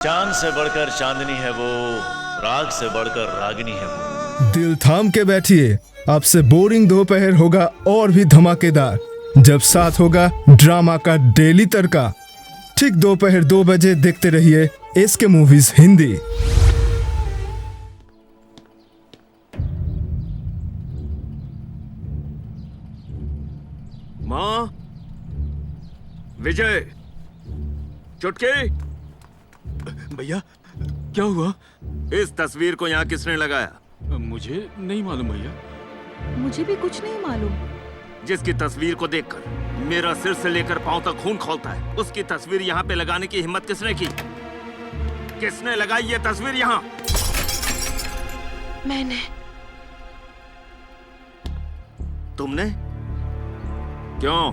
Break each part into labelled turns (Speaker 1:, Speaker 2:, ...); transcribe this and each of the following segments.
Speaker 1: चांद से बढ़कर चांदनी है वो, राग से बढ़कर रागिनी है वो।
Speaker 2: दिल थाम के बैठिए, अब से बोरिंग दोपहर होगा और भी धमाकेदार जब साथ होगा ड्रामा का डेली तड़का। ठीक दोपहर 2 बजे देखते रहिए एसके मूवीज हिंदी।
Speaker 3: माँ, विजय, चुटकी,
Speaker 4: भैया क्या हुआ?
Speaker 3: इस तस्वीर को यहाँ किसने लगाया?
Speaker 4: मुझे नहीं मालूम भैया।
Speaker 5: मुझे भी कुछ नहीं मालूम।
Speaker 3: जिसकी तस्वीर को देखकर मेरा सिर से लेकर पांव तक खून खौलता है, उसकी तस्वीर यहाँ पे लगाने की हिम्मत किसने की? किसने लगाई ये तस्वीर यहाँ?
Speaker 5: मैंने।
Speaker 3: तुमने? क्यों?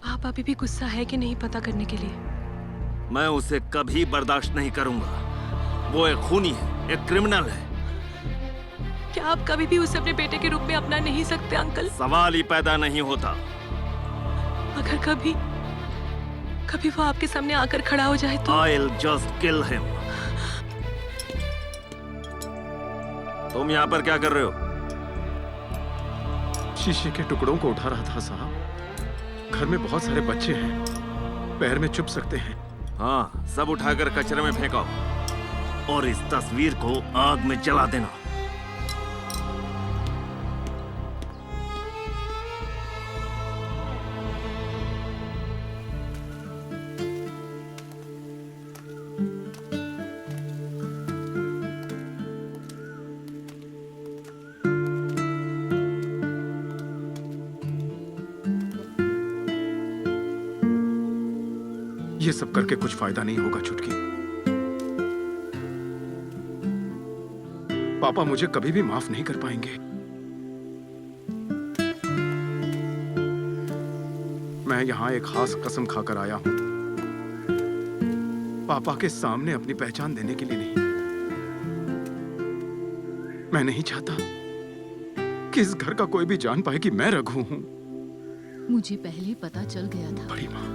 Speaker 5: आप अभी भी गुस्सा है कि नहीं पता करने के लिए?
Speaker 3: मैं उसे कभी बर्दाश्त नहीं करूंगा। वो एक खूनी है, एक क्रिमिनल है।
Speaker 5: क्या आप कभी भी उसे अपने बेटे के रूप में अपना नहीं सकते अंकल?
Speaker 3: सवाल ही पैदा नहीं होता।
Speaker 5: अगर कभी वो आपके सामने आकर खड़ा हो जाए तो?
Speaker 3: I'll just kill him। तुम यहाँ पर क्या कर रहे हो?
Speaker 4: शीशे के टुकड़ों को उठा रहा था साहब। घर में बहुत सारे बच्चे हैं, पैर में चुभ सकते हैं।
Speaker 3: हाँ, सब उठाकर कचरे में फेंको और इस तस्वीर को आग में जला देना।
Speaker 4: ये सब करके कुछ फायदा नहीं होगा चुटकी। पापा मुझे कभी भी माफ नहीं कर पाएंगे। मैं यहां एक खास कसम खाकर आया हूं, पापा के सामने अपनी पहचान देने के लिए नहीं। मैं नहीं चाहता कि इस घर का कोई भी जान पाए कि मैं रघु हूं।
Speaker 6: मुझे पहले पता चल गया था।
Speaker 4: बड़ी माँ,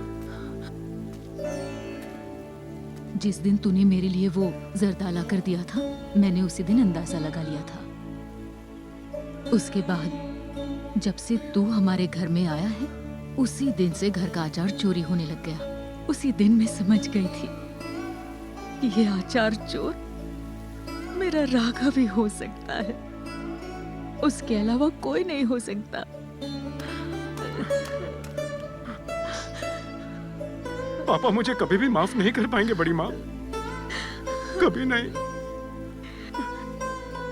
Speaker 6: जिस दिन तूने मेरे लिए वो जर्दा ला कर दिया था, मैंने उसी दिन अंदाजा लगा लिया था। उसके बाद जब से तू हमारे घर में आया है, उसी दिन से घर का आचार चोरी होने लग गया। उसी दिन मैं समझ गई थी कि ये आचार चोर मेरा राघव ही हो सकता है, उसके अलावा कोई नहीं हो सकता।
Speaker 4: पापा मुझे कभी भी माफ नहीं कर पाएंगे बड़ी माँ, कभी नहीं।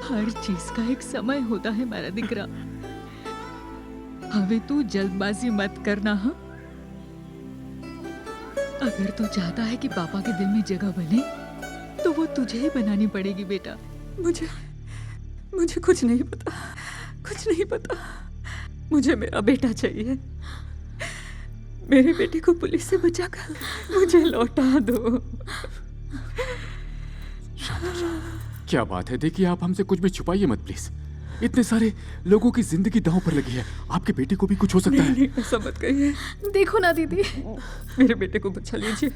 Speaker 6: हर चीज का एक समय होता है मेरा दिकरा। हमें तू जल्दबाजी मत करना। हाँ, अगर तू चाहता है कि पापा के दिल में जगह बने तो वो तुझे ही बनानी पड़ेगी बेटा।
Speaker 5: मुझे कुछ नहीं पता, कुछ नहीं पता। मुझे मेरा बेटा चाहिए। मेरे बेटे को पुलिस से बचाकर मुझे लौटा दो।
Speaker 4: क्या बात है, देखिए आप हमसे कुछ भी छुपाइए मत प्लीज। इतने सारे लोगों की जिंदगी दांव पर लगी है, आपके बेटे को भी कुछ हो सकता है।
Speaker 5: नहीं, ऐसा मत कहिए।
Speaker 6: देखो ना दीदी,
Speaker 5: मेरे बेटे को बचा लीजिए।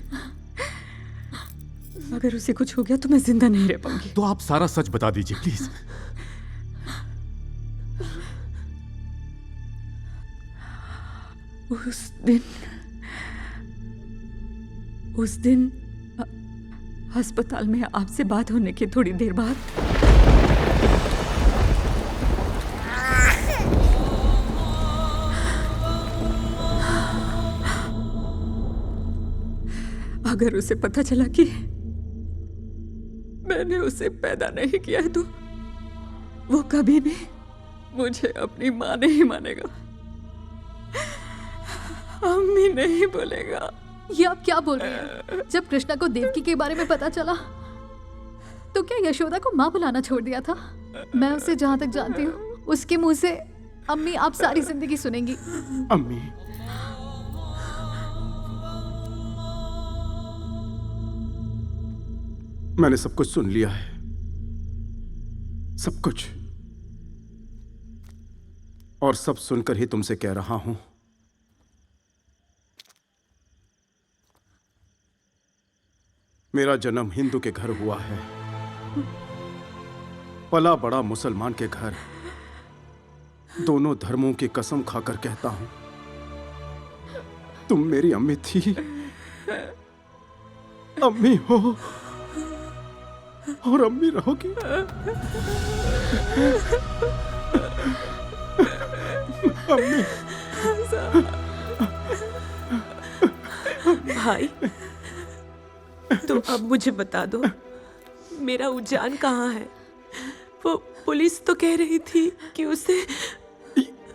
Speaker 5: अगर उसे कुछ हो गया तो मैं जिंदा नहीं रह पाऊंगी।
Speaker 4: तो आप सारा सच बता दीजिए प्लीज।
Speaker 5: उस दिन अस्पताल में आपसे बात होने के थोड़ी देर बाद अगर उसे पता चला कि मैंने उसे पैदा नहीं किया है तो वो कभी भी मुझे अपनी माँ नहीं मानेगा, अम्मी नहीं बोलेगा।
Speaker 7: ये आप क्या बोल रही हैं? जब कृष्णा को देवकी के बारे में पता चला तो क्या यशोदा को माँ बुलाना छोड़ दिया था? मैं उसे जहाँ तक जानती हूँ, उसके मुंह से अम्मी आप सारी जिंदगी सुनेंगी।
Speaker 4: अम्मी, मैंने सब कुछ सुन लिया है, सब कुछ, और सब सुनकर ही तुमसे कह रहा हूं
Speaker 8: मेरा जन्म हिंदू के घर हुआ है, पला बड़ा मुसलमान के घर। दोनों धर्मों की कसम खाकर कहता हूं, तुम मेरी अम्मी थी, अम्मी हो और अम्मी रहोगी। अम्मी।
Speaker 9: भाई, तुम अब मुझे बता दो, मेरा उजान कहाँ है? वो पुलिस तो कह रही थी कि उसे...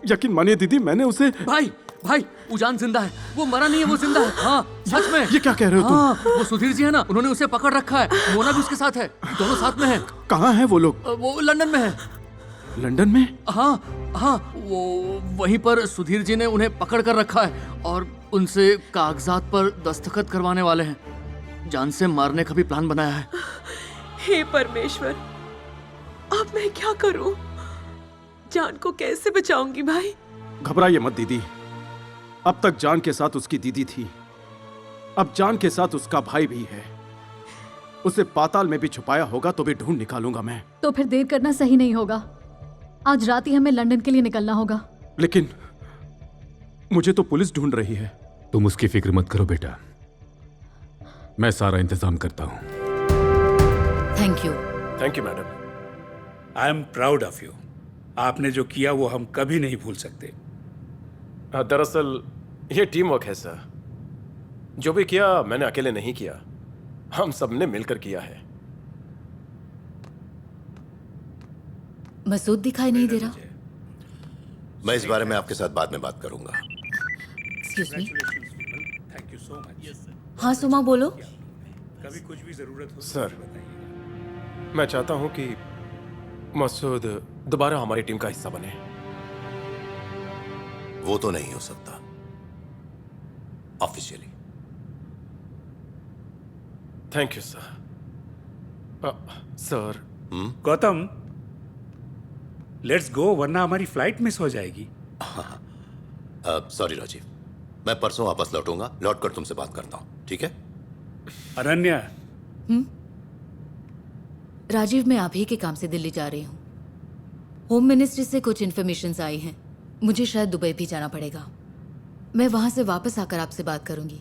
Speaker 8: यकीन मानिए दीदी, मैंने उसे...
Speaker 10: भाई भाई, उजान जिंदा है, वो मरा नहीं है, वो जिंदा है। हाँ सच में।
Speaker 8: ये क्या कह रहे हो तुम?
Speaker 10: हाँ, वो सुधीर जी है ना, उन्होंने उसे पकड़ रखा है। मोना भी उसके साथ है, दोनों साथ में हैं।
Speaker 8: कहाँ हैं वो लोग?
Speaker 10: वो लंदन में है।
Speaker 8: लंदन में?
Speaker 10: हाँ हाँ, वो वहीं पर सुधीर जी ने उन्हें पकड़ कर रखा है और उनसे कागजात पर दस्तखत करवाने वाले हैं। जान से मारने का भी प्लान बनाया है।
Speaker 9: हे परमेश्वर, अब मैं क्या करूं? जान को कैसे बचाऊंगी भाई?
Speaker 8: घबराइए मत दीदी, अब तक जान के साथ उसकी दीदी थी, अब जान के साथ उसका भाई भी है। उसे पाताल में भी छुपाया होगा तो भी ढूंढ निकालूंगा मैं।
Speaker 7: तो फिर देर करना सही नहीं होगा। आज रात ही हमें लंदन के लिए निकलना होगा।
Speaker 8: लेकिन मुझे तो पुलिस ढूंढ रही है।
Speaker 4: तुम उसकी फिक्र मत करो बेटा, मैं सारा इंतजाम करता हूं।
Speaker 6: Thank you.
Speaker 11: Thank you madam. I am proud of you. आपने जो किया वो हम कभी नहीं भूल सकते।
Speaker 12: दरअसल ये टीम वर्क है सर। जो भी किया मैंने अकेले नहीं किया, हम सबने मिलकर किया है।
Speaker 6: मसूद दिखाई नहीं दे रहा।
Speaker 13: मैं इस बारे में आपके साथ बाद में बात करूंगा।
Speaker 6: Excuse me.
Speaker 11: Thank you so much.
Speaker 6: हाँ सुमा, बोलो।
Speaker 11: कभी कुछ भी जरूरत हो
Speaker 12: सर, मैं चाहता हूं कि मसूद दोबारा हमारी टीम का हिस्सा बने।
Speaker 13: वो तो नहीं हो सकता officially.
Speaker 12: Thank you sir. Sir.
Speaker 11: Gautam, let's go, वरना हमारी फ्लाइट मिस हो जाएगी।
Speaker 13: सॉरी राजीव, मैं परसों वापस लौटूंगा, लौटकर तुमसे बात करता हूं, ठीक है?
Speaker 11: अनन्या।
Speaker 6: राजीव, मैं आप ही के काम से दिल्ली जा रही हूँ। होम मिनिस्ट्री से कुछ इन्फॉर्मेशंस आई हैं। मुझे शायद दुबई भी जाना पड़ेगा। मैं वहाँ से वापस आकर आपसे बात करूंगी।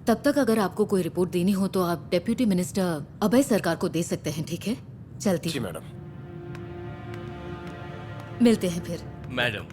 Speaker 6: तब तक अगर आपको कोई रिपोर्ट देनी हो तो आप डेप्यूटी मिनिस्टर अभय सरकार को दे सकते हैं, ठीक है? चलती
Speaker 12: जी मैडम।
Speaker 6: मिलते हैं फिर।
Speaker 1: मैडम।